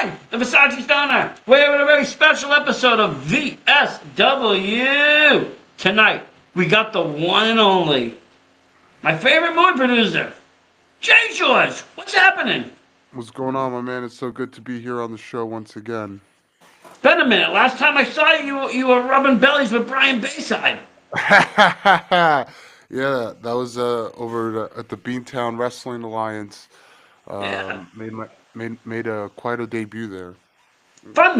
live, the Versace Diner. We have a very special episode of VSW. Tonight, we got the one and only, my favorite movie producer, JGeorge. What's happening? What's going on, my man? It's so good to be here on the show once again. It's been a minute. Last time I saw you, you were rubbing bellies with Brian Bayside. Yeah, that was over at the Beantown Wrestling Alliance. Yeah. Made a quite a debut there. Fun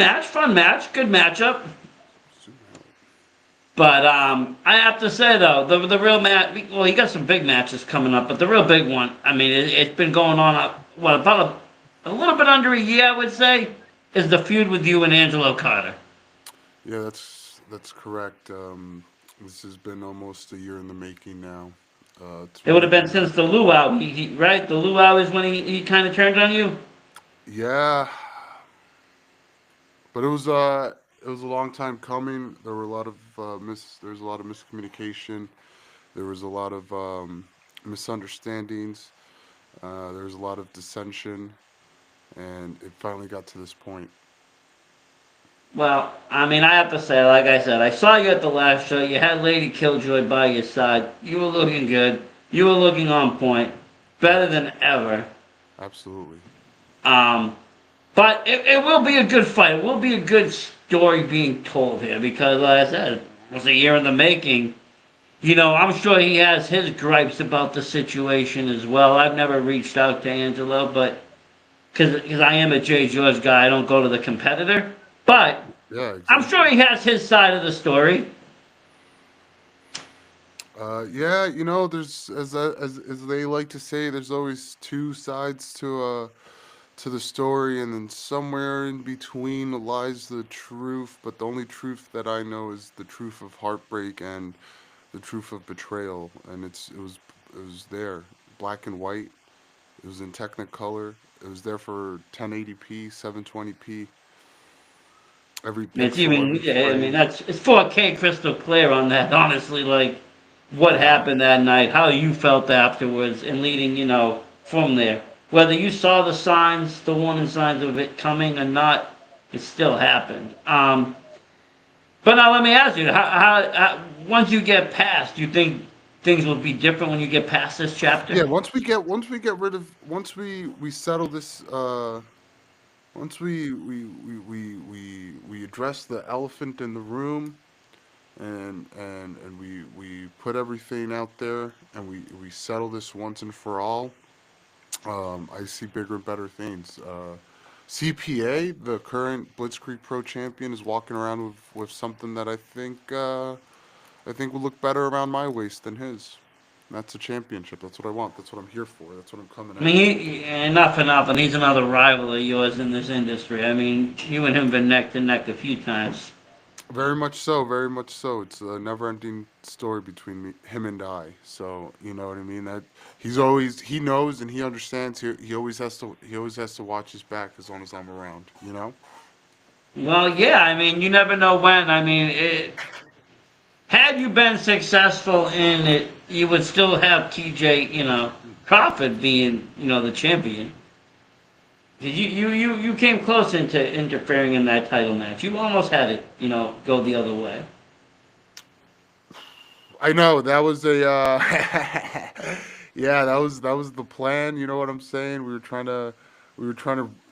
match, good matchup. But I have to say though, the real match. Well, you got some big matches coming up, but the real big one. I mean, it's been going on about a little bit under a year, I would say, is the feud with you and Angelo Carter. Yeah, that's correct. This has been almost a year in the making now. It would have been since the luau, right? The luau is when he kind of turned on you. Yeah, but it was a long time coming. There were a lot of there was a lot of miscommunication. There was a lot of misunderstandings. There was a lot of dissension, and it finally got to this point. Well, I mean, I have to say, like I said, I saw you at the last show. You had Lady Killjoy by your side. You were looking good. You were looking on point, better than ever. Absolutely. But it will be a good fight. It will be a good story being told here because, like I said, it was a year in the making. You know, I'm sure he has his gripes about the situation as well. I've never reached out to Angelo, but because I am a J. George guy, I don't go to the competitor. But Yeah, I'm exactly. sure he has his side of the story. Yeah, there's as they like to say, there's always two sides to the story, and then somewhere in between lies the truth. But the only truth that I know is the truth of heartbreak and the truth of betrayal, and it was there, black and white. It was in Technicolor. It was there for 1080p, 720p. Every It's pixel, even, every yeah, I mean, frame. it's 4K crystal clear on that, honestly. Like, what Yeah, happened that night, how you felt afterwards, and leading, from there. Whether you saw the signs, the warning signs of it coming or not, it still happened. But now let me ask you, how once you get past, do you think things will be different when you get past this chapter? yeah. Once we get rid of once we settle this. Once we address the elephant in the room, and we put everything out there, and we settle this once and for all. I see bigger and better things. CPA, the current Blitzkrieg Pro champion, is walking around with something that I think will look better around my waist than his. And that's a championship. That's what I want. That's what I'm here for. That's what I'm coming I mean, after. not for nothing, he's another rival of yours in this industry. I mean, you and him have been neck to neck a few times. Very much so, very much so. It's a never-ending story between him and I. So you know what I mean. That he knows and he understands. He always has to watch his back as long as I'm around. You know. Well, yeah, I mean, you never know when. I mean, had you been successful in it, you would still have TJ, Crawford being, the champion. You came close into interfering in that title match. You almost had it, go the other way. I know that was a yeah, that was the plan. You know what I'm saying? We were trying to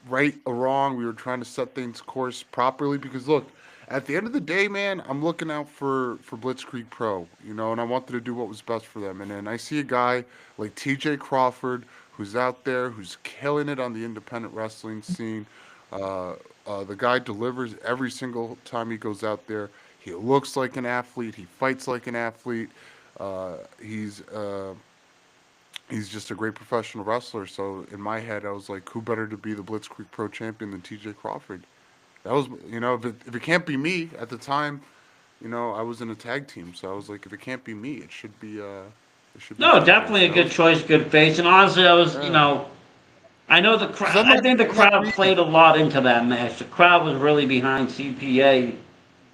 right a wrong. We were trying to set things course properly because look, at the end of the day, man, I'm looking out for Blitzkrieg Pro, and I wanted to do what was best for them. And then I see a guy like T.J. Crawford who's out there, who's killing it on the independent wrestling scene. The guy delivers every single time he goes out there. He looks like an athlete. He fights like an athlete. Uh, he's uh, he's just a great professional wrestler. So in my head, I was like, who better to be the Blitzkrieg Pro champion than T.J. Crawford? That was, if it can't be me at the time, I was in a tag team, so I was like, if it can't be me, it should be No, TJ. definitely So a that good was, choice, good face. And honestly, I was, yeah, I know the because crowd. I think the I'm not crowd greedy. played a lot into that match. The crowd was really behind CPA,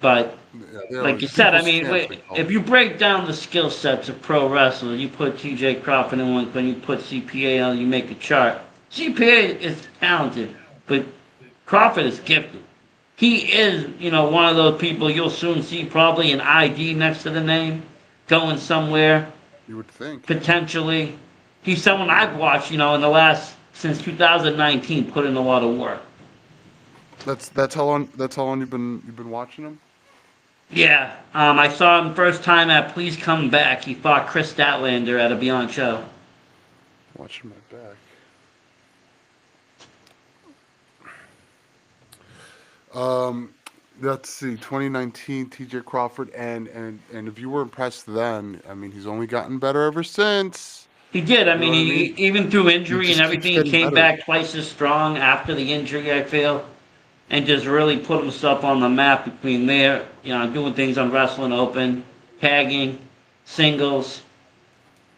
but Yeah, they like always you said, I people's mean, champs, they call if it. you break down the skill sets of pro wrestlers, you put T.J. Crawford in when you put CPA on, you make a chart. CPA is talented, but Crawford is gifted. He is, one of those people you'll soon see probably an ID next to the name, going somewhere, You would think. potentially. He's someone I've watched, in the last, since 2019, put in a lot of work. That's how long you've been watching him. Yeah, I saw him first time at Please Come Back. He fought Chris Statlander at a Beyond show. Watching my back. Um, let's see, 2019, T.J. Crawford, and if you were impressed then, I mean, he's only gotten better ever since. He did. I You know mean, what I mean? even through He injury and just keeps everything, he getting came better. back twice as strong after the injury, I feel, and just really put himself on the map between there, doing things on Wrestling Open, tagging, singles,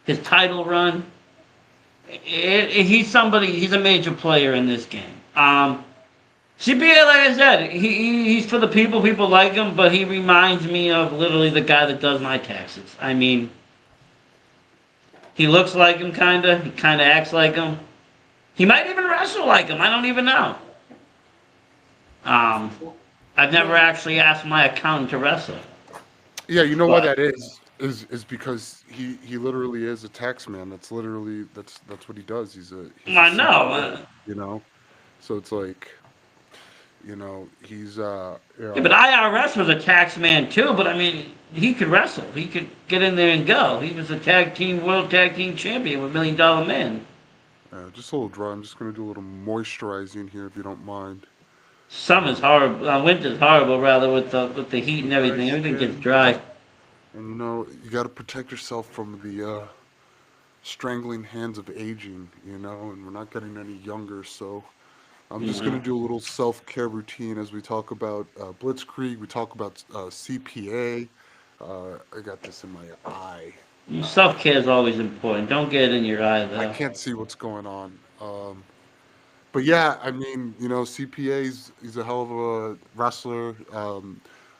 his title run. He's a major player in this game. CPA, like I said, he's for the people. People like him, but he reminds me of literally the guy that does my taxes. I mean, he looks like him, kinda. He kinda acts like him. He might even wrestle like him. I don't even know. Um, I've You never know, actually asked my accountant to wrestle, yeah, you know why but that is because he literally is a tax man. That's what he does. He's a I know. CPA, you know. So it's like, he's Yeah, but IRS was a tax man too. But I mean, he could wrestle. He could get in there and go. He was a world tag team champion with $1 Million Man. just a little dry. I'm just gonna do a little moisturizing here if you don't mind. Summer's Um, horrible. Winter's horrible, rather, with the heat and dry everything. Everything gets skin, dry. and you got to protect yourself from the strangling hands of aging. And we're not getting any younger, so I'm You just gonna know, do a little self-care routine as we talk about Blitzkrieg. We talk about CPA. I got this in my eye. self care is always important. Don't get it in your eye I though. can't see what's going on. But yeah, I mean, CPA's he's a hell of a wrestler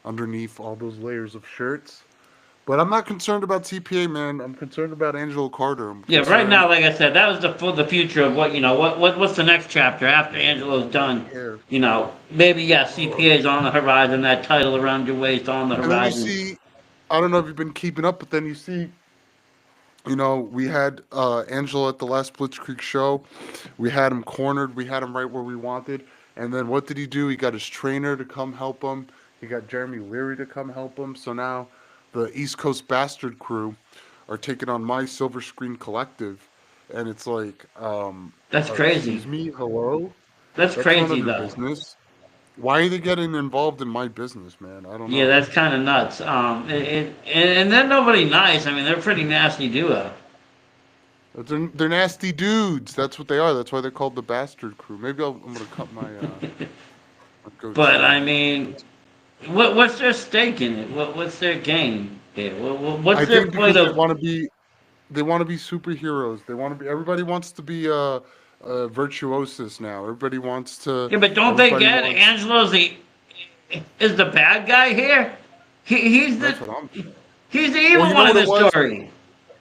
underneath all those layers of shirts. But I'm not concerned about CPA, man. I'm concerned about Angelo Carter. I'm Yeah, right concerned. now, like I said, that was the future of what's the next chapter after Angelo's done. Yeah. Maybe yeah, CPA's on the horizon. That title around your waist on the And then you horizon. see, I don't know if you've been keeping up, but then you see, we had Angelo at the last Blitzkrieg show. We had him cornered. We had him right where we wanted. And then what did he do? He got his trainer to come help him. He got Jeremy Leary to come help him. So now the East Coast Bastard crew are taking on my Silver Screen Collective. And it's like, That's crazy. excuse me, hello? That's That's none crazy of your though. business. Why are they getting involved in my business, man? I don't Yeah, know. that's kind of nuts. And they're nobody nice. I mean, they're a pretty nasty duo. They're nasty dudes. That's what they are. That's why they're called the Bastard Crew. Maybe I'm gonna cut my But goatee. I mean, what's their stake in it? What's their game there? What's I their think point because of? they want to be superheroes. They want to be. Everybody wants to be a virtuosus now. Everybody wants to. Yeah, but don't they Everybody get wants. Angelo's is the bad guy here? He's the That's what I'm. he's the Well, evil you know one in what it this was. story.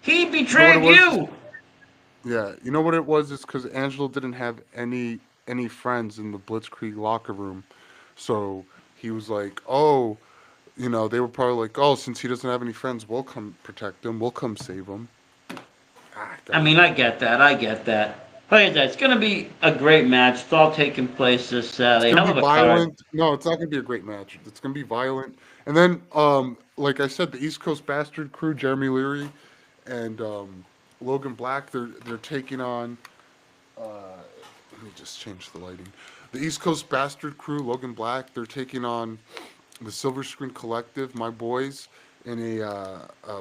He You know what it betrayed was. you. Yeah, you know what it was. It's because Angelo didn't have any friends in the Blitzkrieg locker room, so he was like, oh, they were probably like, oh, since he doesn't have any friends, we'll come protect him. We'll come save him. Ah, I God mean, damn I it. get that. I get that. Like I said, it's gonna be a great match. It's all taking place this It's Saturday. gonna Hell be of a card. violent. No, it's not gonna be a great match. It's gonna be violent. And then, like I said, the East Coast Bastard crew, Jeremy Leary and Logan Black, they're taking on. Let me just change the lighting. The East Coast Bastard crew, Logan Black, they're taking on the Silver Screen Collective, my boys, in a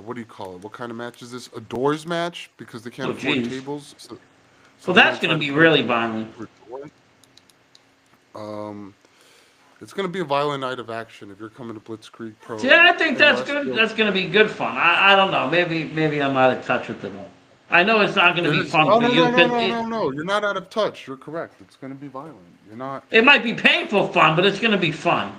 what do you call it? What kind of match is this? A doors match because they can't Oh, afford jeez. tables. So Well, they're that's gonna gonna try to be put a really table violent. through a door. Um, it's gonna be a violent night of action if you're coming to Blitzkrieg Pro See, I think in that's good. Westfield. That's gonna be good fun. I don't know. Maybe I'm out of touch with it all. I know it's not gonna It be is. fun Oh for no you no no because no no no! You're not out of touch. You're correct. It's gonna be violent. You're not. it might be painful fun, but it's gonna be fun.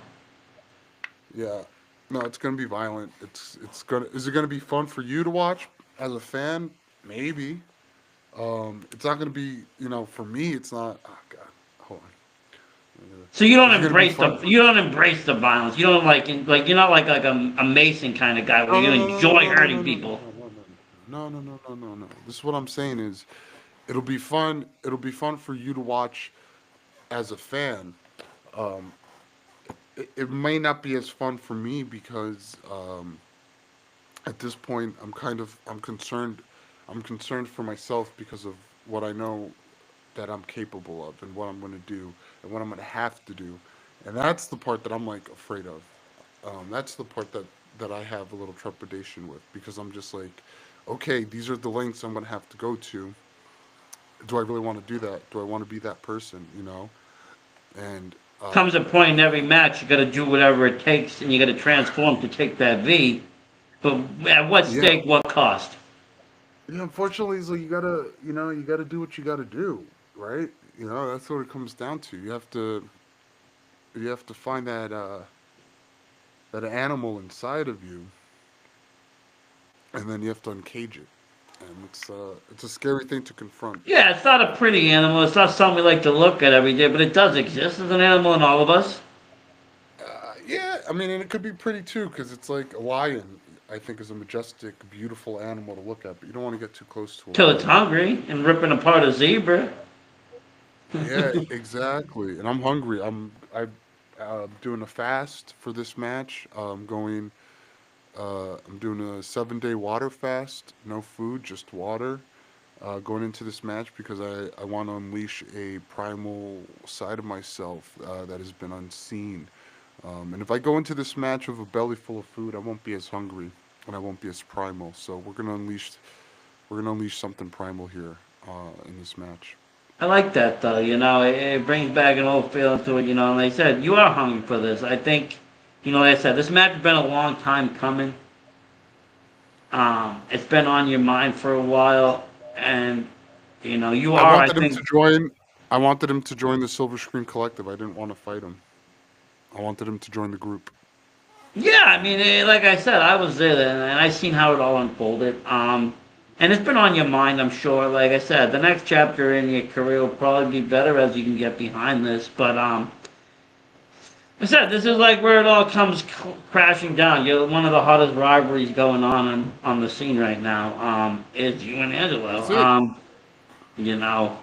Yeah. No, it's gonna be violent. It's gonna. Is it gonna be fun for you to watch as a fan? Maybe. It's not gonna be. For me, it's not. Oh God. Hold on. So you don't This is gonna be embrace fun. the violence. You don't like you're not like a Mason kind of guy where No, you no, no, no, enjoy no, no, hurting no, no, people. no, no, no, no, no, no, no, no. This is what I'm saying is, it'll be fun. It'll be fun for you to watch as a fan. Um, it may not be as fun for me because at this point I'm concerned for myself because of what I know that I'm capable of and what I'm going to do and what I'm going to have to do, and that's the part that I'm like afraid of. That's the part that I have a little trepidation with because I'm just like, okay, these are the lengths I'm going to have to go to. Do I really want to do that? Do I want to be that person? You know, and Comes a point in every match you got to do whatever it takes, and you got to transform to take that V. But at what yeah, stake, what cost? yeah. Unfortunately, so you gotta do what you gotta do, right? You know, that's what it comes down to. You have to find that animal inside of you, and then you have to uncage it. And it's a scary thing to confront. Yeah, it's not a pretty animal. It's not something we like to look at every day, but it does exist. There's an animal in all of us. Yeah, I mean, and it could be pretty too, because it's like a lion. I think is a majestic, beautiful animal to look at, but you don't want to get too close to a Till it's lion. hungry and ripping apart a zebra. Yeah, exactly. And I'm hungry. I'm doing a fast for this match. I'm doing a 7 day water fast, no food, just water. Going into this match because I want to unleash a primal side of myself that has been unseen. And if I go into this match with a belly full of food, I won't be as hungry and I won't be as primal. So we're gonna unleash something primal here in this match. I like that though. It brings back an old feeling to it. And like I said, you are hungry for this. I think, like I said, this match has been a long time coming. It's been on your mind for a while, and you I are. I wanted him to think. join. I wanted him to join the Silver Screen Collective. I didn't want to fight him. I wanted him to join the group. Yeah, I mean, like I said, I was there and I seen how it all unfolded. And it's been on your mind, I'm sure. Like I said, the next chapter in your career will probably be better as you can get behind this. But like I said, this is like where it all comes crashing down. You're one of the hottest rivalries going on the scene right now. Is you and Angelo. That's it. You know,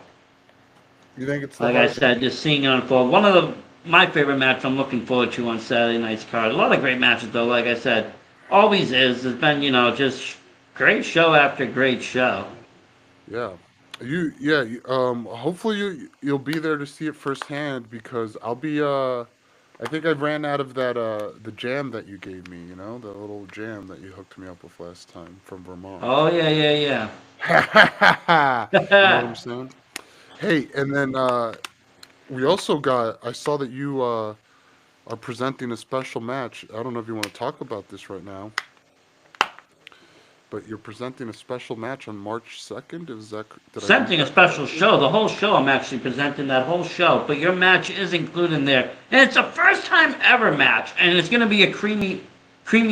You think it's the like I hottest? said, just seeing it unfold. One of my favorite match I'm looking forward to on Saturday night's card. A lot of great matches though. Like I said, always is. There's been just great show after great show. Yeah. Yeah. Hopefully you'll be there to see it firsthand because I'll be. I think I ran out of that. The jam that you gave me. You know, the little jam that you hooked me up with last time from Vermont. Oh yeah, yeah, You know what I'm yeah. saying? Hey, and then we also got. I saw that you are presenting a special match. I don't know if you want to talk about this right now, but you're presenting a special match on March 2nd. Did I read Presenting a that special correctly? show. The whole show, I'm actually presenting that whole show. But your match is included in there, and it's a first time ever match, and it's gonna be a creamy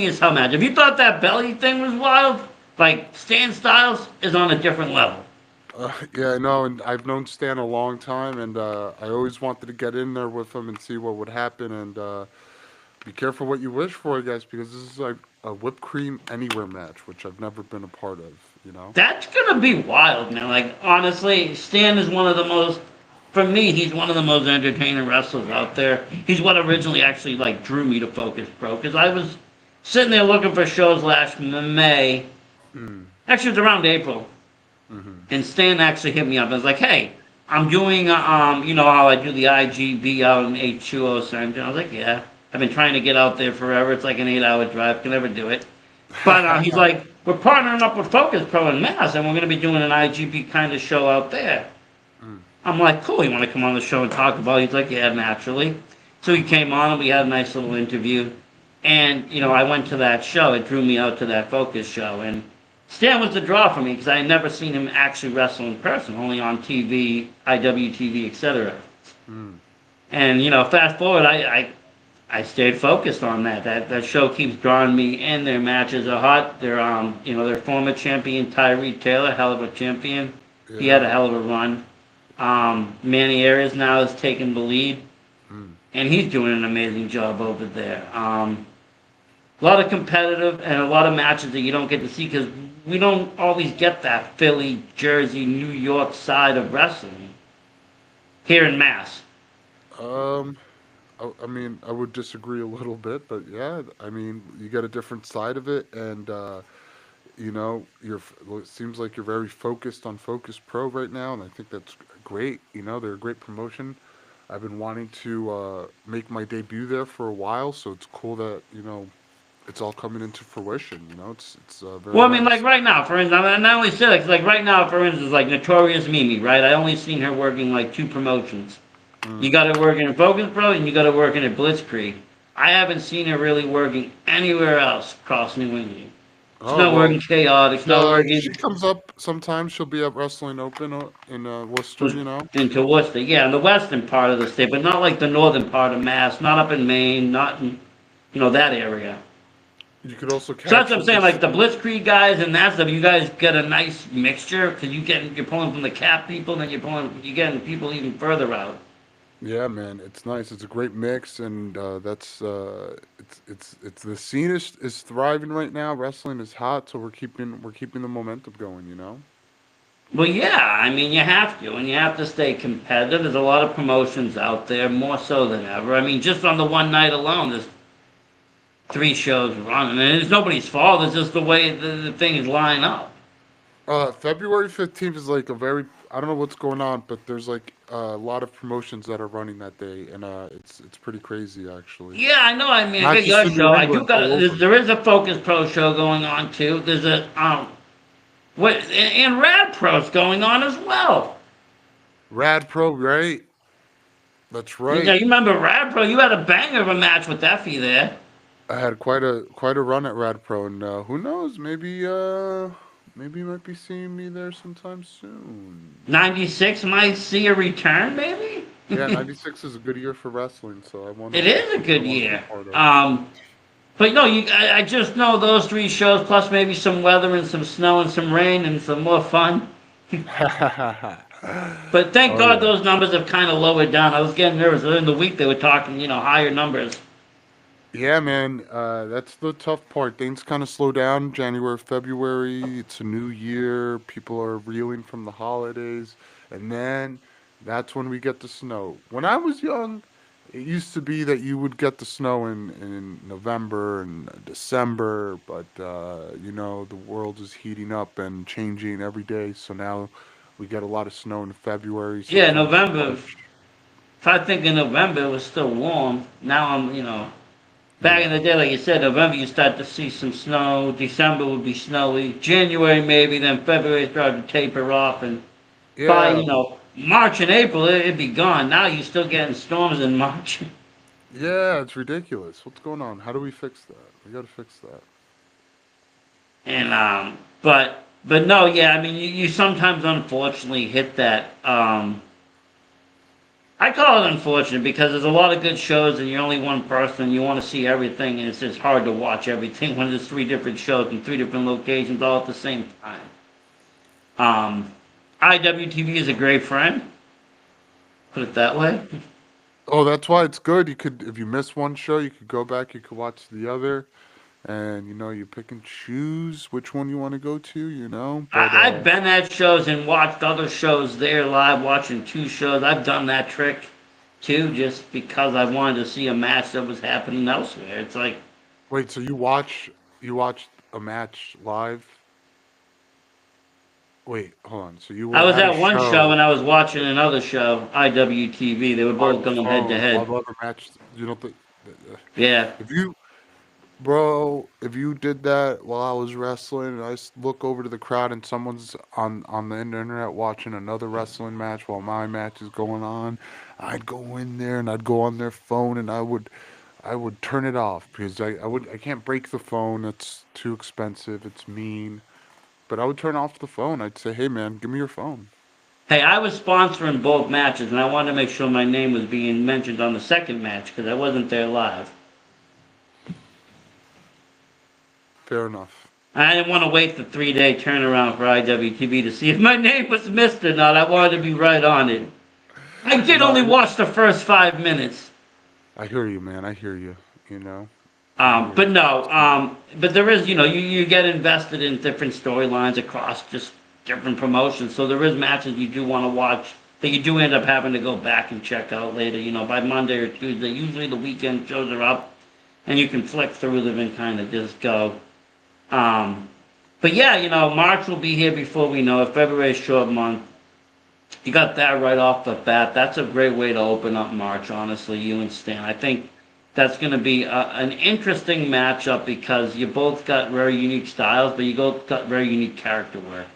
as hell match. If you thought that belly thing was wild, like Stan Styles is on a different level. Yeah, I know, and I've known Stan a long time, and I always wanted to get in there with him and see what would happen. And be careful what you wish for, I guess, because this is like a whipped cream anywhere match, which I've never been a part of. You know? That's gonna be wild, man. Like honestly, Stan is one of the most. For me, he's one of the most entertaining wrestlers out there. He's what originally actually like drew me to Focus Pro because I was sitting there looking for shows last May. Mm, Actually, it was around April, mm-hmm. and Stan actually hit me up. I was like, "Hey, I'm doing you know how I do the IGB out in H2O Center." I was like, "Yeah, I've been trying to get out there forever. It's like an 8 hour drive. Can never do it." But he's like, we're partnering up with Focus Pro in Mass, and we're going to be doing an IGP kind of show out there. Mm, I'm like, cool, you want to come on the show and talk about it? He's like, yeah, naturally. So he came on, and we had a nice little interview. And, I went to that show. It drew me out to that Focus show. And Stan was the draw for me because I had never seen him actually wrestle in person, only on TV, IWTV, etc. mm. And, fast forward, I stayed focused on that. That show keeps drawing me in. Their matches are hot. Their former champion Tyree Taylor, hell of a champion. He had Yeah. a hell of a run. Manny Arias now has taken the lead. Mm. and he's doing an amazing job over there. A lot of competitive and a lot of matches that you don't get to see because we don't always get that Philly, Jersey, New York side of wrestling here in Mass. Um, I mean, I would disagree a little bit, but yeah, I mean, you get a different side of it, and you know, well, it seems like you're very focused on Focus Pro right now, and I think that's great. You know, they're a great promotion. I've been wanting to make my debut there for a while, so it's cool that it's all coming into fruition. You know, it's very Well, I mean, like nice. right now, for instance, I not only said it, 'cause, like right now, for instance, like Notorious Mimi, right? I only seen her working like two promotions. You Mm. got her working at Focus Pro and you got her working at Blitzkrieg. I haven't seen her really working anywhere else across New England. She's Oh not well, working Chaotic, she's not she working comes up sometimes. She'll be at Wrestling Open in Worcester. You know, into Worcester. Yeah, in the western part of the state, but not like the northern part of Mass, not up in Maine, not in, that area. you could also So that's catch what her I'm saying. this. Like the Blitzkrieg guys and that stuff, you guys get a nice mixture because you're pulling from the Cap people, and then you're getting people even further out. Yeah, man, it's nice. It's a great mix, and that's it's the scene is thriving right now. Wrestling is hot, so we're keeping the momentum going. You know. Well, yeah, I mean, you have to, and you have to stay competitive. There's a lot of promotions out there, more so than ever. I mean, just on the one night alone, there's three shows running, and it's nobody's fault. It's just the way the things line up. February 15th is like a very I don't know what's going on, but there's like a lot of promotions that are running that day, and it's pretty crazy actually. Yeah, I know. I mean, I Not get just your in show. New I do England, got. all over. There is a Focus Pro show going on too. There's a what and Rad Pro's going on as well. Rad Pro, right? That's Yeah, right. you remember Rad Pro? You had a banger of a match with Effie there. I had quite a run at Rad Pro, and who knows? Maybe you might be seeing me there sometime soon. 96 might see a return, maybe. Yeah, '96 is a good year for wrestling, so It it's is a something I good want to be year. part of. But no, I just know those three shows, plus maybe some weather and some snow and some rain and some more fun. But thank Oh God yeah. those numbers have kind of lowered down. I was getting nervous. In the week they were talking, higher numbers. Yeah, man, that's the tough part. Things kind of slow down January, February. It's a new year. People are reeling from the holidays. And then that's when we get the snow. When I was young, it used to be that you would get the snow in November and December. But, the world is heating up and changing every day. So now we get a lot of snow in February, Yeah, sometimes November. March. If I think in November it was still warm. Now back in Yeah. the day, like you said, November you start to see some snow. December would be snowy. January maybe, then February started to taper off, and by Yeah. March and April it'd be gone. Now you're still getting storms in March. Yeah, it's ridiculous. What's going on? How do we fix that? We got to fix that. And but no, yeah, I mean you sometimes unfortunately hit that. I call it unfortunate because there's a lot of good shows and you're only one person and you want to see everything and it's just hard to watch everything when there's three different shows in three different locations all at the same time. Um, IWTV is a great friend, put it that way. Oh, that's why it's good. You could, if you miss one show, you could go back. You could watch the other, and you pick and choose which one you want to go to. But I've been at shows and watched other shows there live, watching two shows. I've done that trick too, just because I wanted to see a match that was happening elsewhere. It's like wait, so you watched a match live? Wait, hold on. So you I were was at a at one show show and I was watching another show, IWTV. They were on both the going head to phone while head. the other match. You don't think Yeah. if you Bro, if you did that while I was wrestling and look over to the crowd and someone's on the internet watching another wrestling match while my match is going on, I'd go in there and I'd go on their phone and I would turn it off because I can't break the phone. It's too expensive. It's mean. But I would turn off the phone. I'd say, "Hey man, give me your phone." Hey, I was sponsoring both matches and I wanted to make sure my name was being mentioned on the second match because I wasn't there live. Fair enough. I didn't want to wait the 3-day turnaround for IWTV to see if my name was missed or not. I wanted to be right on it. I did No, only watch the first 5 minutes. I hear you, man. I hear you. You know, I hear But you. no, but there is, you get invested in different storylines across just different promotions. So there is matches you do want to watch that you do end up having to go back and check out later, by Monday or Tuesday. Usually the weekend shows are up and you can flick through them and kind of just go. Um, but yeah, March will be here before we know it. February's short month. You got that right off the bat. That's a great way to open up March, honestly, you and Stan. I think that's going to be an interesting matchup because you both got very unique styles, but you both got very unique character work.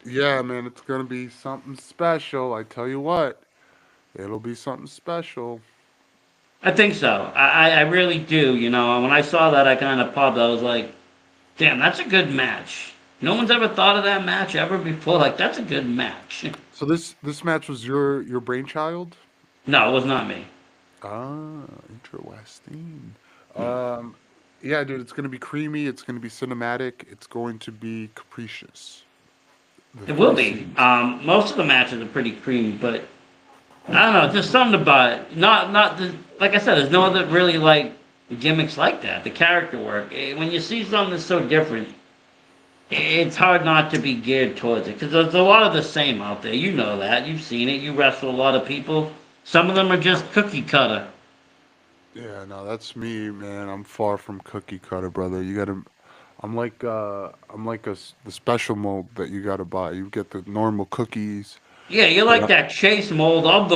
Yeah, man, it's gonna be something special. I tell you what, it'll be something special. I think so. I really do. When I saw that, I kind of popped. I was like, damn, that's a good match. No one's ever thought of that match ever before. Like, that's a good match. So this match was your brainchild? No, it was not me. Ah, interesting. Um, yeah, dude, it's gonna be creamy. It's gonna be cinematic. It's going to be capricious. The It will three be. C's. Most of the matches are pretty creamy, but I don't know, just something about it. Not the, like I said, there's no other really like gimmicks like that. The character work. When you see something that's so different, it's hard not to be geared towards it because there's a lot of the same out there. You know that. You've seen it. You wrestle a lot of people. Some of them are just cookie cutter. Yeah, no, that's me, man. I'm far from cookie cutter, brother. You gotta. I'm like the special mold that you gotta buy. You get the normal cookies, Yeah, you're but like that chase mold of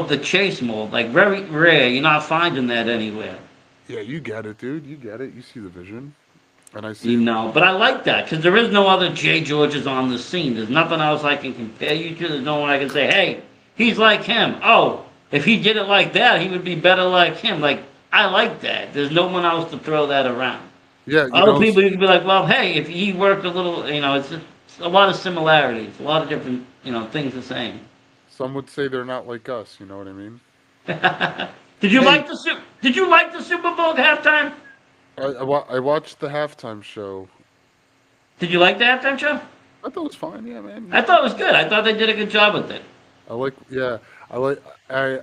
the chase mold. Like very rare. You're not finding that anywhere. yeah, you get it, dude. You get it. You see the vision, and I You see. know, but I like that because there is no other JGeorges on the scene. There's nothing else I can compare you to. There's no one I can say, hey, he's like him. Oh, if he did it like that, he would be better like him. Like, I like that. There's no one else to throw that around. Yeah, Other people, you can be like, well, hey, if he worked a little, it's a lot of similarities, a lot of different, things the same. some would say they're not like us. You know what I mean? Did Hey, Did you like the Super Bowl at halftime? I watched the halftime show. Did you like the halftime show? I thought it was fine. Yeah, man. I thought it was good. I thought they did a good job with it. I like. Yeah, I like. I.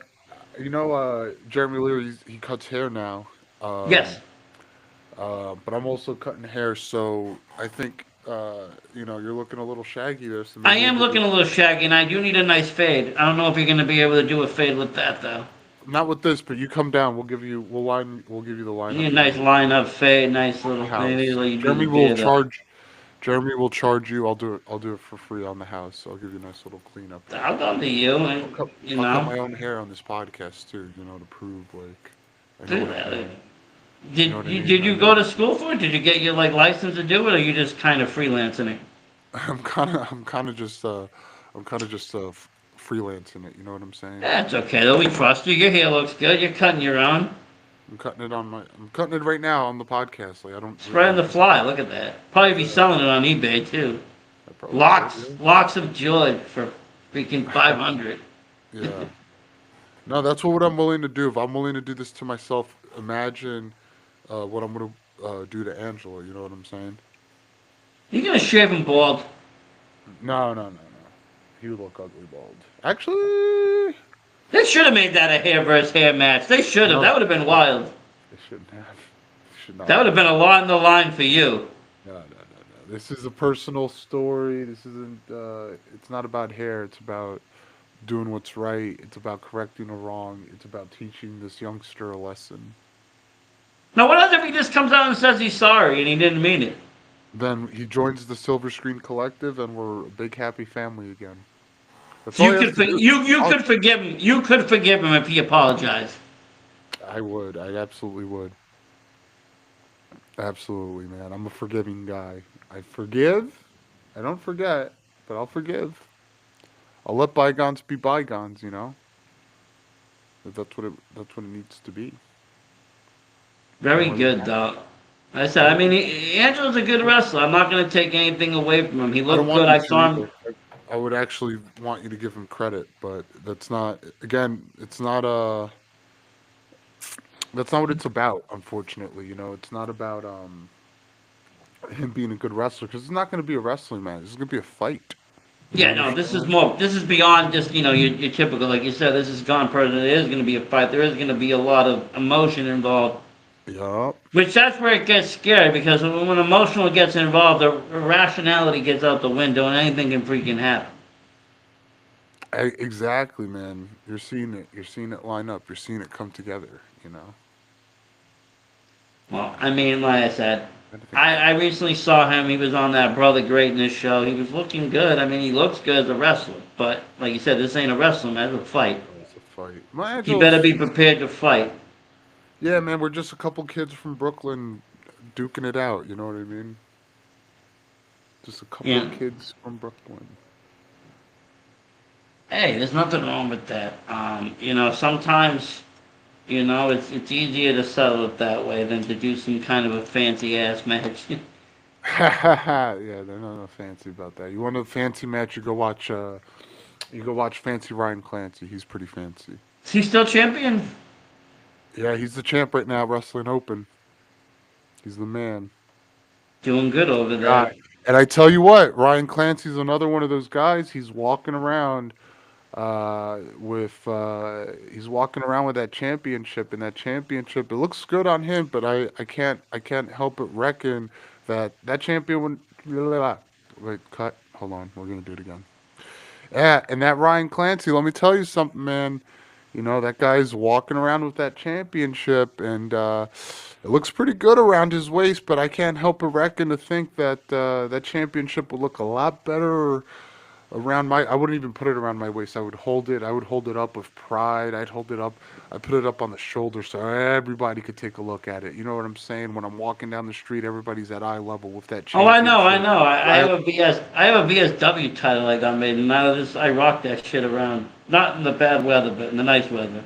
Jeremy Leary. He cuts hair now. Yes. Um, but I'm also cutting hair, so I think you're looking a little shaggy there. So I maybe we'll am get looking you. a little shaggy, and I do need a nice fade. I don't know if you're going to be able to do a fade with that, though. Not with this, but you come down. We'll give you the You need lineup a when nice you line-up fade, nice the little thing. Maybe house. like you do the beard up. Jeremy will charge you. I'll do it for free on the house. I'll give you a nice little cleanup there. I'll come to you, and, I'll cut my own hair on this podcast too. To prove like I know do what I'm that. doing. You know Did what I you, mean? did you go to school for it? Did you get your, like, license to do it, or you just kind of freelancing it? I'm kind of just freelancing it. You know what I'm saying? That's okay, though. We trust you. Your hair looks good. You're cutting your own. I'm cutting it right now on the podcast. Like I don't Spread on like the this. fly. Look at that. Probably be Yeah, selling it on eBay, too. I probably should. Locks of George for freaking Yeah. 500. Yeah. No, that's what I'm willing to do. If I'm willing to do this to myself, imagine what I'm gonna do to Angela. You know what I'm saying? You gonna shave him bald? No, no, no, no. You look ugly bald. Actually, They should have made that a hair versus hair match. They should have. That no, would have been wild. they shouldn't have. They should not That would have. have been a lot in the line for you. No, no, no, no. This is a personal story. This isn't. It's not about hair. It's about doing what's right. It's about correcting a wrong. It's about teaching this youngster a lesson. Now, what else if he just comes out and says he's sorry and he didn't mean it? Then he joins the Silver Screen Collective, and we're a big happy family again. That's all You he has could to do. you I'll, could forgive him. You could forgive him if he apologized. I would. I absolutely would. Absolutely, man. I'm a forgiving guy. I forgive. I don't forget, but I'll forgive. I'll let bygones be bygones. If that's what it needs to be. Very Don't let it good, happen. though. I said, I Thank mean, you. Angelo's a good wrestler. I'm not going to take anything away from him. He I don't looked good. want you I to saw him. either. I would actually want you to give him credit, but that's not. Again, it's not a. That's not what it's about. Unfortunately, it's not about him being a good wrestler because it's not going to be a wrestling match. It's going to be a fight. You Yeah, no, this is understand? more. This is beyond just your typical, like you said. This is gone further. There is going to be a fight. There is going to be a lot of emotion involved. Yup. Which that's where it gets scary because when emotional gets involved, the rationality gets out the window and anything can freaking happen. Exactly, man. You're seeing it. You're seeing it line up. You're seeing it come together. You know. Well, I mean, like I said, I think I, it's I recently saw him. He was on that Brother Greatness show. He was looking good. I mean, he looks good as a wrestler. But like you said, this ain't a wrestling match, it's a fight. a fight. My He better Angelo's. be prepared to fight. Yeah, man. We're just a couple kids from Brooklyn duking it out. You know what I mean? Just a couple Yeah. kids from Brooklyn. Hey, there's nothing wrong with that. Sometimes it's easier to settle it that way than to do some kind of a fancy ass match. Yeah, they're not fancy about that. You want a fancy match? You go watch. You go watch Fancy Ryan Clancy. He's pretty fancy. Is he still champion? Yeah, he's the champ right now, wrestling open. He's the man. Doing good over there. Guy. And I tell you what, Ryan Clancy's another one of those guys. He's walking around with that championship, and that championship it looks good on him, but I can't help but reckon that champion would. Wait, cut. Hold on, we're gonna do it again. Yeah, and that Ryan Clancy, let me tell you something, man. You know, that guy's walking around with that championship, and it looks pretty good around his waist, but I can't help but reckon to think that that championship would look a lot better around my. I wouldn't even put it around my waist. I would hold it up with pride. I'd put it up on the shoulder so everybody could take a look at it. You know what I'm saying? When I'm walking down the street, everybody's at eye level with that Oh, I know, I championship. know. I Right? have a VSW title I got made, and out of this, I rock that shit around. Not in the bad weather, but in the nice weather.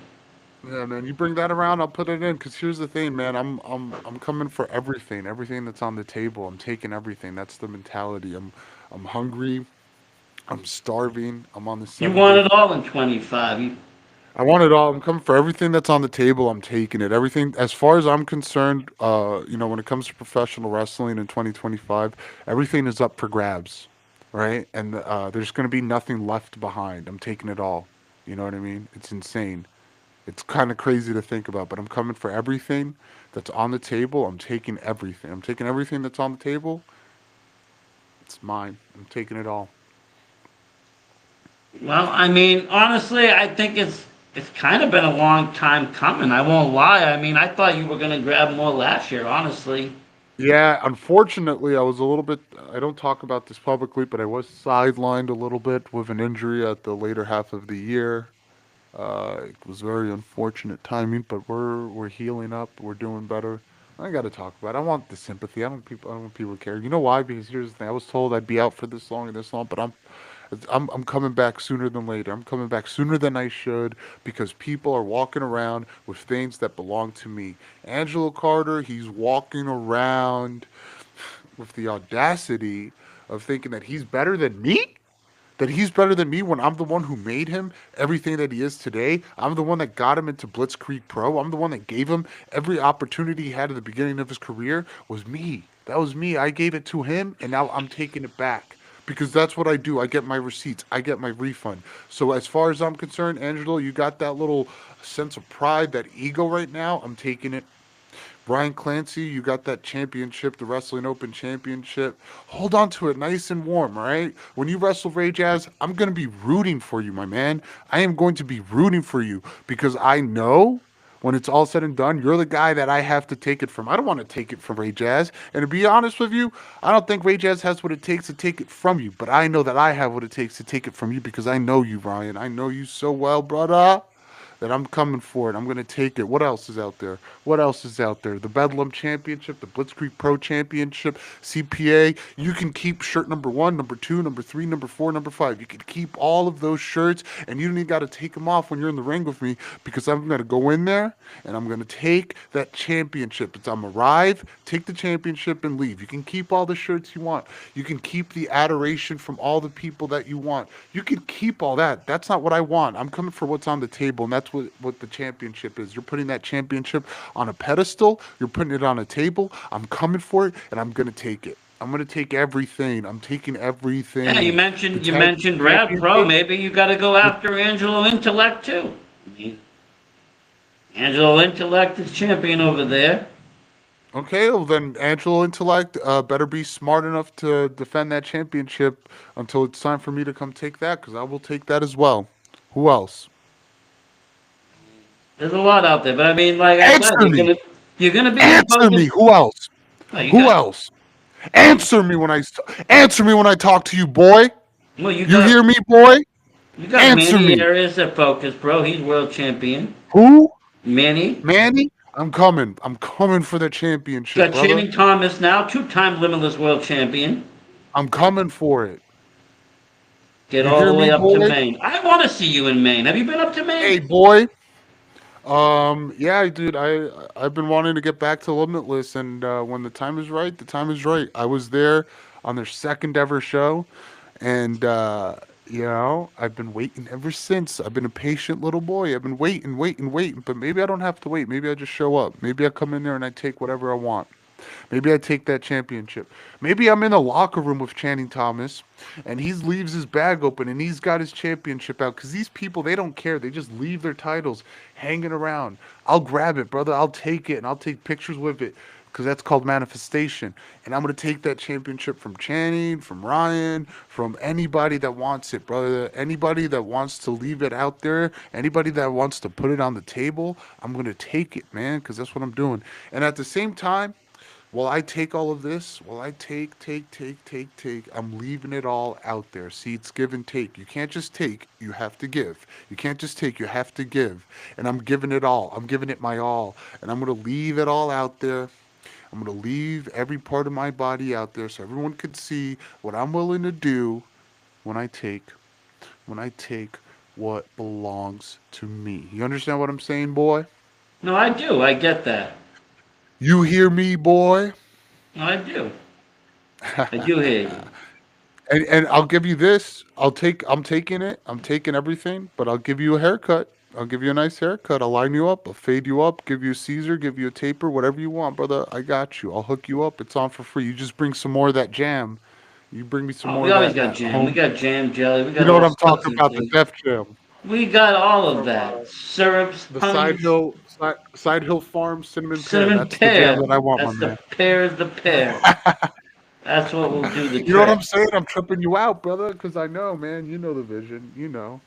Yeah, man, you bring that around, I'll put it in. Cause here's the thing, man. I'm coming for everything, everything that's on the table. I'm taking everything. That's the mentality. I'm hungry. I'm starving. I'm on the You 7 day. want it all in 25. I want it all. I'm coming for everything that's on the table. I'm taking it. Everything, as far as I'm concerned, when it comes to professional wrestling in 2025, everything is up for grabs, right? And there's going to be nothing left behind. I'm taking it all. You know what I mean? It's insane. It's kind of crazy to think about, but I'm coming for everything that's on the table. I'm taking everything. I'm taking everything that's on the table. It's mine. I'm taking it all. Well, I mean, honestly, I think it's kind of been a long time coming. I won't lie. I mean, I thought you were gonna grab more last year, honestly. Yeah, unfortunately, I was a little bit. I don't talk about this publicly, but I was sidelined a little bit with an injury at the later half of the year. It was very unfortunate timing, but we're healing up. We're doing better. I got to talk about it. I want the sympathy. I don't want people to care. You know why? Because here's the thing. I was told I'd be out for this long and this long, but I'm coming back sooner than later. I'm coming back sooner than I should because people are walking around with things that belong to me. Angelo Carter, he's walking around with the audacity of thinking that he's better than me? That he's better than me when I'm the one who made him everything that he is today. I'm the one that got him into Blitzkrieg Pro. I'm the one that gave him every opportunity he had at the beginning of his career was me. That was me. I gave it to him and now I'm taking it back. Because that's what I do. I get my receipts. I get my refund. So as far as I'm concerned, Angelo, you got that little sense of pride, that ego right now. I'm taking it. Brian Clancy, you got that championship, the Wrestling Open Championship. Hold on to it nice and warm, all right? When you wrestle Ray Jazz, I'm going to be rooting for you, my man. I am going to be rooting for you because I know when it's all said and done, you're the guy that I have to take it from. I don't want to take it from Ray Jazz. And to be honest with you, I don't think Ray Jazz has what it takes to take it from you. But I know that I have what it takes to take it from you because I know you, Ryan. I know you so well, brother, that I'm coming for it. I'm going to take it. What else is out there? What else is out there? The Bedlam Championship, the Blitzkrieg Pro Championship, CPA. You can keep shirt number 1, number 2, number 3, number 4, number 5. You can keep all of those shirts, and you don't even got to take them off when you're in the ring with me because I'm going to go in there and I'm going to take that championship. It's I'm arrive, take the championship, and leave. You can keep all the shirts you want. You can keep the adoration from all the people that you want. You can keep all that. That's not what I want. I'm coming for what's on the table, and that's what the championship is. You're putting that championship on a pedestal. You're putting it on a table. I'm coming for it, and I'm going to take it. I'm gonna take everything. I'm taking Yeah, you everything. The mentioned you tag team mentioned Rad Pro. championship. Maybe you got to go The, after Angelo Intellect too. I mean, Angelo Intellect is champion over there. okay, well then, Angelo Intellect better be smart enough to defend that championship until it's time for me to come take that, because I will take that as well. Who else? There's a lot out there, but I mean, like I said, Answer me. you're gonna be the Answer me. focus. Who else? Oh, you Who got else? Answer me when answer me when I talk to you, boy. well, You hear me, boy? you got Answer Manny me. Arias at focus, bro. He's world champion. Who? Manny Manny? I'm coming. I'm coming for the championship, got brother. Channing Thomas now, two-time limitless world champion. I'm coming for it. Get You all hear the me, way up to boy? Maine. I want to see you in Maine. Have you been up to Hey, Maine? boy. Yeah, dude. I've been wanting to get back to Limitless, and when the time is right, the time is right. I was there on their second ever show, and I've been waiting ever since. I've been a patient little boy. I've been waiting, waiting, waiting. But maybe I don't have to wait. Maybe I just show up. Maybe I come in there and I take whatever I want. Maybe I take that championship. Maybe I'm in the locker room with Channing Thomas and he leaves his bag open and he's got his championship out, because these people, they don't care. They just leave their titles hanging around. I'll grab it, brother. I'll take it and I'll take pictures with it, because that's called manifestation. And I'm going to take that championship from Channing, from Ryan, from anybody that wants it, brother. Anybody that wants to leave it out there, anybody that wants to put it on the table, I'm going to take it, man, because that's what I'm doing. And at the same time, while I take all of this, while I take, I'm leaving it all out there. See, it's give and take. You can't just take, you have to give. You can't just take, you have to give. And I'm giving it all. I'm giving it my all. And I'm going to leave it all out there. I'm going to leave every part of my body out there so everyone could see what I'm willing to do when I take, when I take what belongs to me. You understand what I'm saying, boy? No, I do. I get that. You hear me, boy? No, I do. I do hear you. And I'll give you this. I'm taking it. I'm taking everything, but I'll give you a haircut. I'll give you a nice haircut. I'll line you up. I'll fade you up. Give you a Caesar. Give you a taper. Whatever you want, brother. I got you. I'll hook you up. It's on for free. You just bring some more of that jam. You bring me some Oh, more we of always that got that jam. We home. got jam jelly. We You got know what all I'm talking about? The substances. Def Jam We got all of from that. Syrups, the honeys, Side Hill Farm cinnamon pear. cinnamon That's the jam pear. that I want, my That's the man. pear. The pear. That's what will do the You know what I'm trick. saying? I'm tripping you out, brother, because I know, man. You know the vision. You know.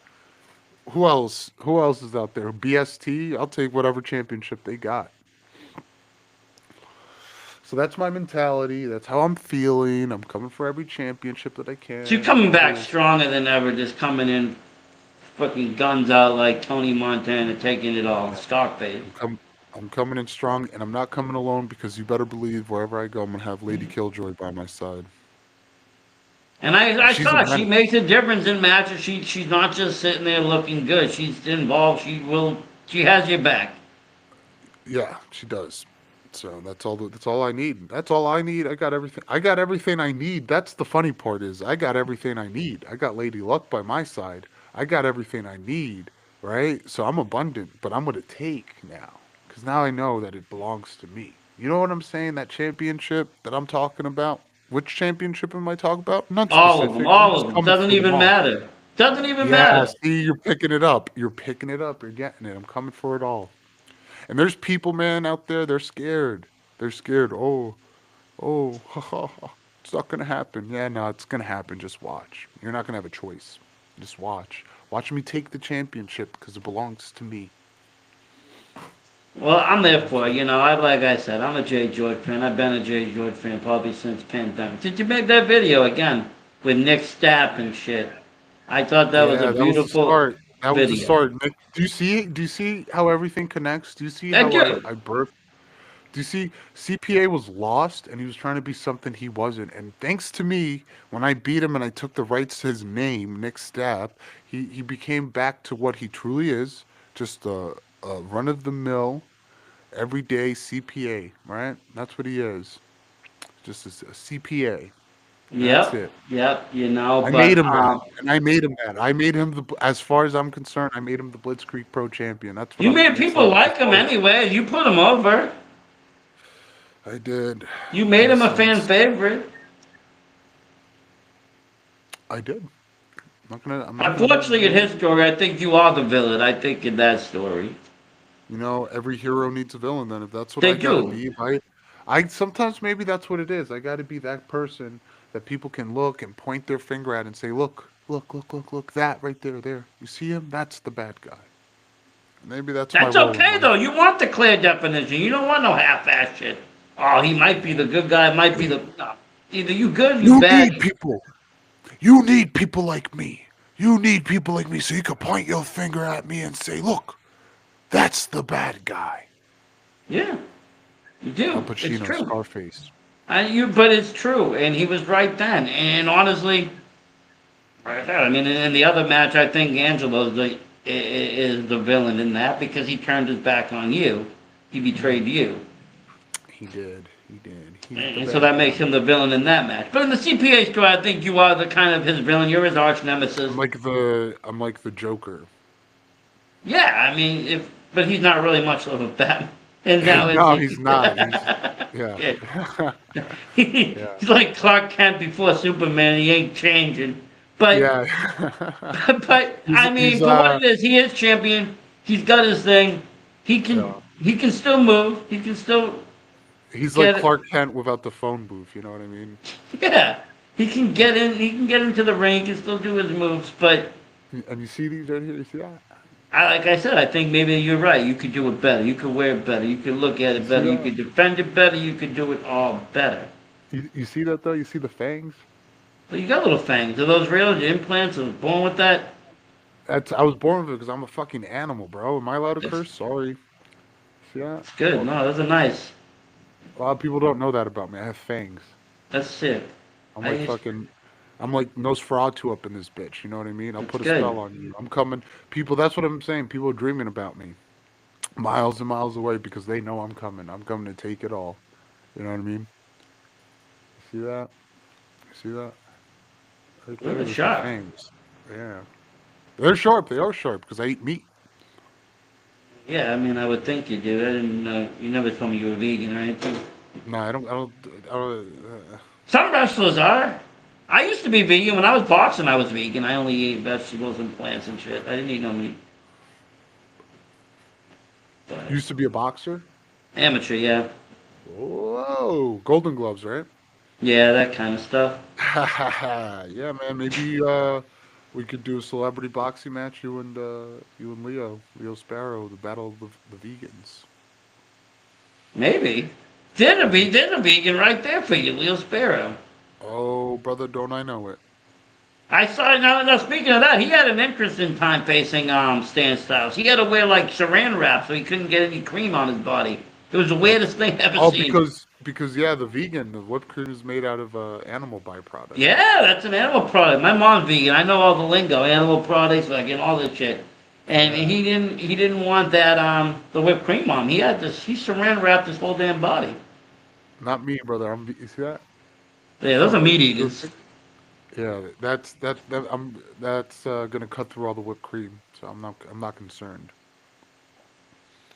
Who else? Who else is out there? BST. I'll take whatever championship they got. So that's my mentality. That's how I'm feeling. I'm coming for every championship that I So you're can. coming All back this. stronger than ever, just coming in fucking guns out like Tony Montana, taking it all. Scarface. I'm, com- I'm coming in strong, and I'm not coming alone, because you better believe wherever I go, I'm gonna have Lady Killjoy by my side. And And I she's a saw she menace. makes a difference in matches. She's not just sitting there looking good. She's involved. She has your back. Yeah, she does. So that's all I need. That's all I need. I got everything. I got everything I need. That's the funny part, is I got everything I need. I got Lady Luck by my side. I got everything I need, right? So I'm abundant, but I'm going to take now, cuz now I know that it belongs to me. You know what I'm saying? That championship that I'm talking about? Which championship am I talking about? Not All of them. specific. I'm All just of them. coming Doesn't for them even all. matter. Doesn't even Yeah, matter. see, you're picking it up. You're picking it up. You're getting it. I'm coming for it all. And there's people, man, out there, they're scared. They're scared. Oh, it's not going to happen. Yeah, no, it's going to happen. Just watch. You're not going to have a choice. Just watch. Watch me take the championship, because it belongs to me. Well, I'm there Belongs for to it. me. You know, like I said, I'm a JGeorge fan. I've been a JGeorge fan probably since pandemic. Did you make that video again with Nick Stapp and shit? I thought that was a Yeah, that was the beautiful start. That was the video. start. Nick, do you see? Do you see how everything connects? Do you see I how do. I birthed? Do you see? CPA was lost, and he was trying to be something he wasn't. And thanks to me, when I beat him and I took the rights to his name, Nick Stapp, he became back to what he truly is, just a run of the mill, everyday CPA. Right? That's what he is. Just a CPA. That's Yep, it. yep. You know, I but made him that, and I made him that. I made him the. As far as I'm concerned, I made him the Blitzkrieg Pro Champion. That's what you I'm. made It's people like as like him far as anyway. You put him over. I did. You made him a fan Listen, favorite. I did. I'm not gonna hold Unfortunately, in no. his story, I think you are the villain. I think in that story. Every hero needs a villain. Then if that's what They I gotta do. be, if I sometimes maybe that's what it is. I gotta be that person that people can look and point their finger at and say, look, look, look, look, look, that right there, there. You see him? That's the bad guy. Maybe that's my That's role in okay, life. though. You want the clear definition. You don't want no half-ass shit. Oh, he might be the good guy, might be the... No. Either you good or you You bad. need people. You need people like me. You need people like me so you can point your finger at me and say, look, that's the bad guy. Yeah, you Al do. It's Pacino, true. Scarface. But it's true, and he was right then. And honestly, like I said, I mean, in the other match, I think is the villain in that because he turned his back on you. He betrayed you. He did. He did. He's the And so bad that makes guy. him the villain in that match. But in the CPA story, I think you are the kind of his villain. You're his arch nemesis. I'm like the Joker. Yeah, I mean, if but he's not really much of a Batman. And now is No, he? he's not. Yeah. Yeah. Yeah. He's like Clark Kent before Superman. He ain't changing. But Yeah. but he's I mean, he's for what it is, he is champion. He's got his thing. yeah. He can still move. He can still He's like get it. Clark Kent without the phone booth, you know what I mean? Yeah, he can get in. He can get into the ring. He can still do his moves. But And you see these right here, you see that? like I said, I think maybe you're right. You could do it better. You could wear it better. You could look at You it see better. You that? could defend it better. You could do it all better. You see that though? You see the fangs? But you got little fangs. Are those real? Your implants? I was born with that. I was born with it because I'm a fucking animal, bro. Am I allowed to It's, curse? Sorry. See that? it's good. No, those are nice. A lot of people don't know that about me. I have fangs. That's sick. I'm I like used, fucking I'm like Nosferatu up in this bitch, you know what I mean? I'll it's put a good. spell on you. I'm coming. People, that's what I'm saying. People are dreaming about me. Miles and miles away because they know I'm coming. I'm coming to take it all. You know what I mean? See that? See that? Right Look there, at there's my sharp. fangs. Yeah. They're sharp. They are sharp because I eat meat. Yeah, I mean, I would think you do. I didn't know. You never told me you were vegan or anything. No, I don't. Some wrestlers are. I used to be vegan. When I was boxing, I was vegan. I only ate vegetables and plants and shit. I didn't eat no meat. But Used to be a boxer. amateur, yeah. Whoa, Golden Gloves, right? Yeah, that kind of stuff. Yeah, man. Maybe we could do a celebrity boxing match. You and Leo Sparrow, the battle of the vegans. Maybe. There's a vegan right there for you, Leo Sparrow. Oh, brother, don't I know it? I saw now speaking of that, he had an interesting time facing Stan Styles. He had to wear like saran wrap so he couldn't get any cream on his body. It was the weirdest thing I've ever Oh, seen. because yeah, the whipped cream is made out of animal byproducts. Yeah, that's an animal product. My mom's vegan. I know all the lingo, animal products, like and all this shit. And Yeah, he didn't want that the whipped cream on. He saran wrapped his whole damn body. not me, brother. You see that? Yeah, those are Fuck meat you. eaters. Yeah, that's gonna cut through all the whipped cream, so I'm not concerned.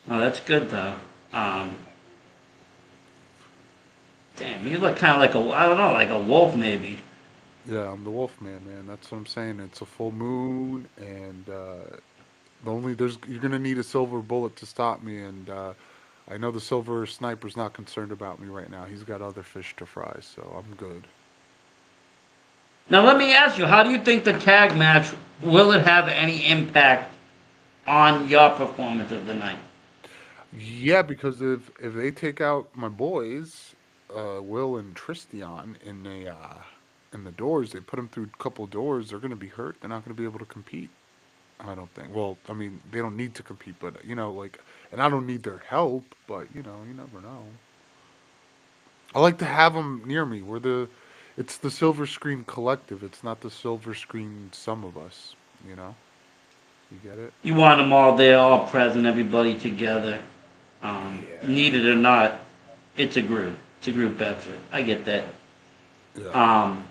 Oh, that's good though. Um, Damn, you look kind of like I don't know, like a wolf maybe. Yeah, I'm the wolf man, man. That's what I'm saying. It's a full moon, and the only there's you're gonna need a silver bullet to stop me, and I know the silver sniper's not concerned about me right now. He's got other fish to fry, so I'm good. Now let me ask you, how do you think the tag match will it have any impact on your performance of the night? Yeah, because if they take out my boys, Will and Tristian in the doors, they put them through a couple doors. They're gonna be hurt. They're not gonna be able to compete. I don't think. Well, I mean, they don't need to compete, but like, and I don't need their help. But you never know. I like to have them near me. It's the Silver Screen Collective. It's not the Silver Screen Some of Us. You know, you get it? You want them all there, all present, everybody together. Yeah. Need it or not, it's a group. It's a group effort. I get that. Yeah. Um,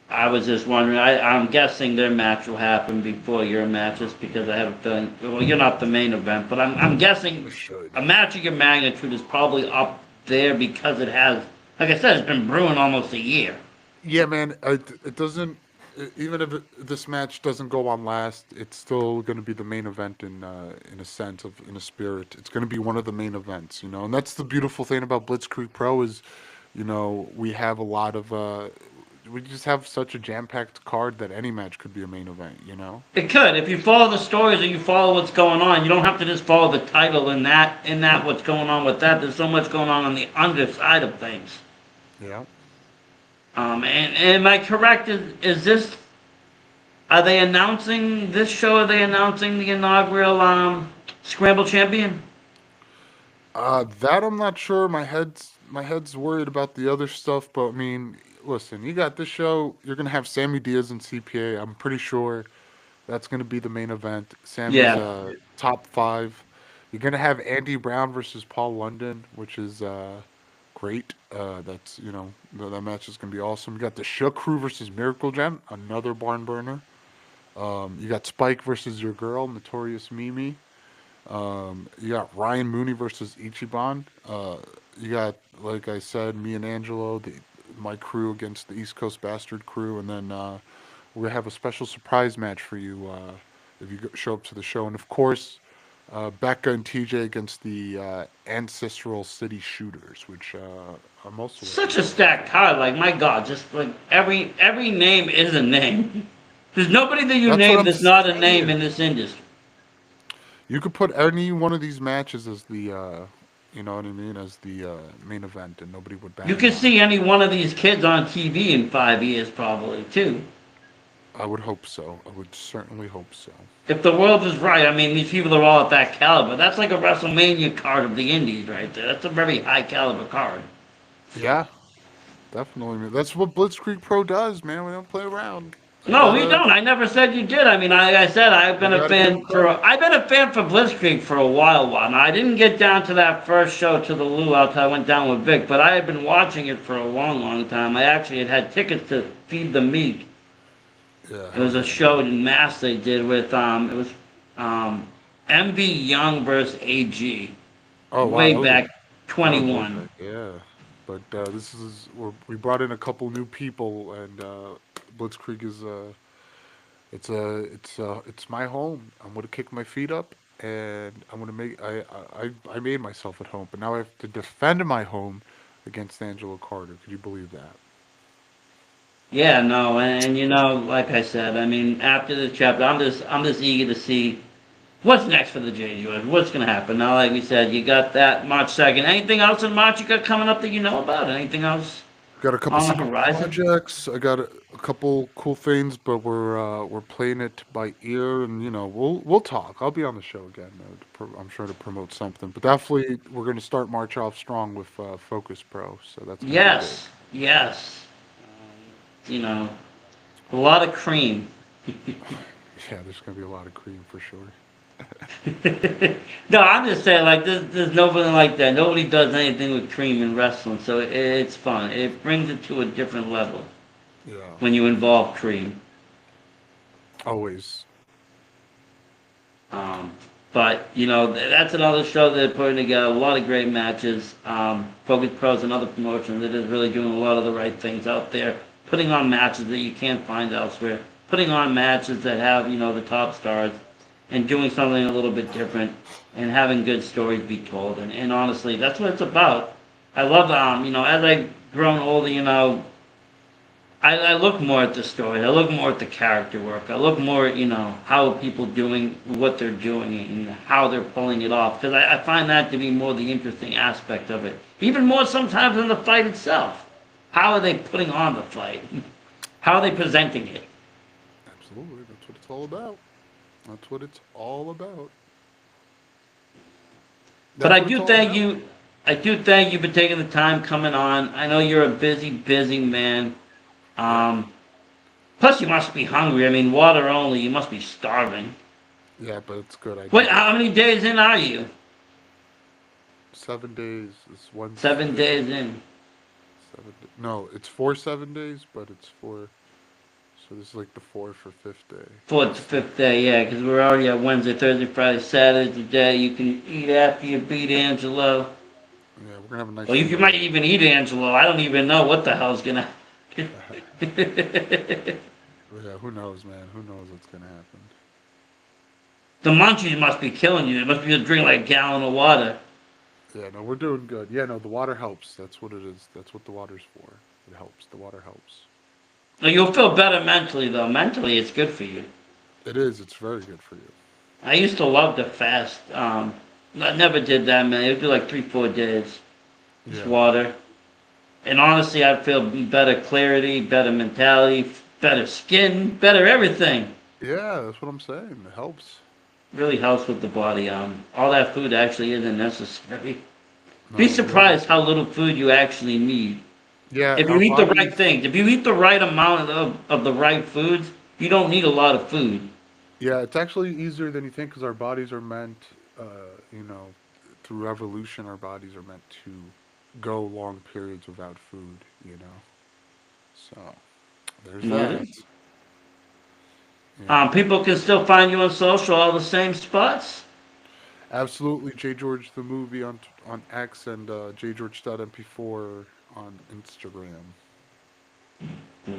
I was just wondering. I'm guessing their match will happen before your match, just because I have a feeling. Well, you're not the main event, but I'm guessing It should. a match of your magnitude is probably up there because it has, like I said, it's been brewing almost a year. Yeah, man. It doesn't. Even if this match doesn't go on last, it's still going to be the main event in a sense of in a spirit. It's going to be one of the main events, you know. And that's the beautiful thing about Blitzkrieg Pro is, you know, we have a lot of we just have such a jam-packed card that any match could be a main event, you know. It could, if you follow the stories or you follow what's going on. You don't have to just follow the title in that what's going on with that. There's so much going on the underside of things. Yeah. And am I correct? Is this? Are they announcing this show? Are they announcing the inaugural Scramble champion? That I'm not sure. My head's worried about the other stuff, but I mean, listen, you got this show. You're gonna have Sammy Diaz and CPA. I'm pretty sure that's gonna be the main event. Sammy's Yeah. top five. You're gonna have Andy Brown versus Paul London, which is great. That's that match is gonna be awesome. You got the Shook Crew versus Miracle Gem, another barn burner. You got Spike versus your girl, Notorious Mimi. You got Ryan Mooney versus Ichiban. You got, like I said, me and Angelo, my crew against the East Coast Bastard crew, and then we're gonna have a special surprise match for you if you show up to the show, and of course, Becca and TJ against the Ancestral City Shooters, which I'm also looking Such a forward to. stacked card. Like my God, just like every name is a name. There's nobody that you That's what name I'm that's not a name saying. in this industry. You could put any one of these matches as the, you know what I mean, as the main event, and nobody would You bang could on it. see any one of these kids on TV in 5 years, probably too. I would hope so. I would certainly hope so. If the world is right, I mean, these people are all at that caliber. That's like a WrestleMania card of the Indies right there. That's a very high caliber card. Yeah, definitely. That's what Blitzkrieg Pro does, man. We don't play around. I No, we gotta, don't. I never said you did. I mean, like I said, I gotta give him credit. I've been a fan for Blitzkrieg for a while. Now, I didn't get down to that first show to the luau till I went down with Vic, but I had been watching it for a long time. I actually had tickets to Feed the Meek. Yeah, It was hell a yeah. show in Mass they did with it was MV Young versus AG Oh wow, way back that was way 21. back. Yeah, but we brought in a couple new people, and Blitzkrieg is it's my home. I'm gonna kick my feet up, and I'm gonna make I made myself at home, but now I have to defend my home against Angelo Carter. Could you believe that? Yeah, no, and like I said, I mean, after this chapter, I'm just eager to see what's next for the JGeorge. What's gonna happen now? Like we said, you got that March 2nd. Anything else in March you got coming up that you know about? Anything else Got a couple on the secret horizon? projects. I got a couple cool things, but we're playing it by ear, and we'll talk. I'll be on the show again. I'm sure to promote something, but definitely we're gonna start March off strong with Focus Pro, so that's gonna be big. Yes, yes. You know, a lot of cream. Yeah, there's gonna be a lot of cream for sure. No, I'm just saying, like, there's nobody like that. Nobody does anything with cream in wrestling, so it's fun. It brings it to a different level Yeah, when you involve cream. always. Um, but that's another show they're putting together. A lot of great matches. Focus Pro is another promotion that is really doing a lot of the right things out there, putting on matches that you can't find elsewhere, putting on matches that have the top stars, and doing something a little bit different, and having good stories be told. And honestly, that's what it's about. I love as I've grown older, I look more at the story. I look more at the character work. I look more at, how are people doing what they're doing and how they're pulling it off. Because I find that to be more the interesting aspect of it. Even more sometimes than the fight itself. How are they putting on the fight? How are they presenting it? Absolutely, that's what it's all about. That's what it's all about. But That's what it's all about. I do thank you for taking the time coming on. I know you're a busy man. Yeah, Um, Plus you must be hungry. I mean, water only. You must be starving. yeah, but it's good. I What? need it. How many days in are you? 7 days. It's Seven Wednesday. days in. No, it's for 7 days, but it's for. So this is like the fourth or fifth day. Fourth to fifth day, yeah, because we're already at Wednesday, Thursday, Friday, Saturday today. You can eat after you beat Angelo. Yeah, we're gonna have a Or nice you meal. might even eat Angelo. I don't even know what the hell's gonna Yeah, who knows, man? Who knows what's gonna happen? The munchies must be killing you. It must be just drinking like a gallon of water. Yeah, no, we're doing good. Yeah, no, the water helps. That's what it is. That's what the water's for. It helps. The water helps. Like, you'll feel better mentally, though. Mentally, it's good for you. It is. It's very good for you. I used to love to fast. I never did that, man. It would be like 3, 4 days. Just Yeah. water. And honestly, I'd feel better clarity, better mentality, better skin, better everything. Yeah, that's what I'm saying. It helps. Really helps with the body. All that food actually isn't necessary. Be No, yeah. surprised how little food you actually need. Yeah, If you our eat the right bodies. things, if you eat the right amount of the right foods, you don't need a lot of food. Yeah, it's actually easier than you think because our bodies are meant, uh, you know, through evolution, our bodies are meant to go long periods without food, you know. So, there's Yeah. that. Yeah. People can still find you on social, all the same spots. Absolutely, JGeorge the movie on X and JGeorge.mp4 on Instagram.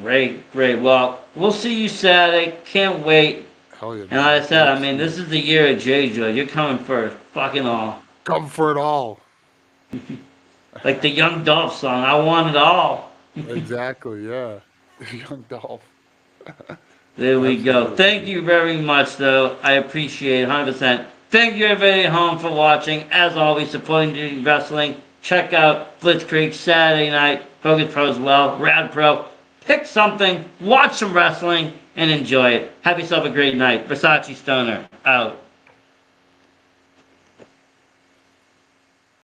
Great, great. Well, we'll see you Saturday. Can't wait. Hell yeah, And man. like I Look said, forward I to mean, seeing this it. is the year of JGeorge. You're coming for fucking all. Come for it all. Like the Young Dolph song, I want it all. Exactly, yeah. Young Dolph. There we go. Thank Absolutely. you very much, though. I appreciate it 100%. Thank you, everybody at home, for watching. As always, supporting the wrestling. Check out Blitzkrieg Saturday night. Hogan Pro as well. Rad Pro. Pick something, watch some wrestling, and enjoy it. Have yourself a great night. Versace Stoner, out.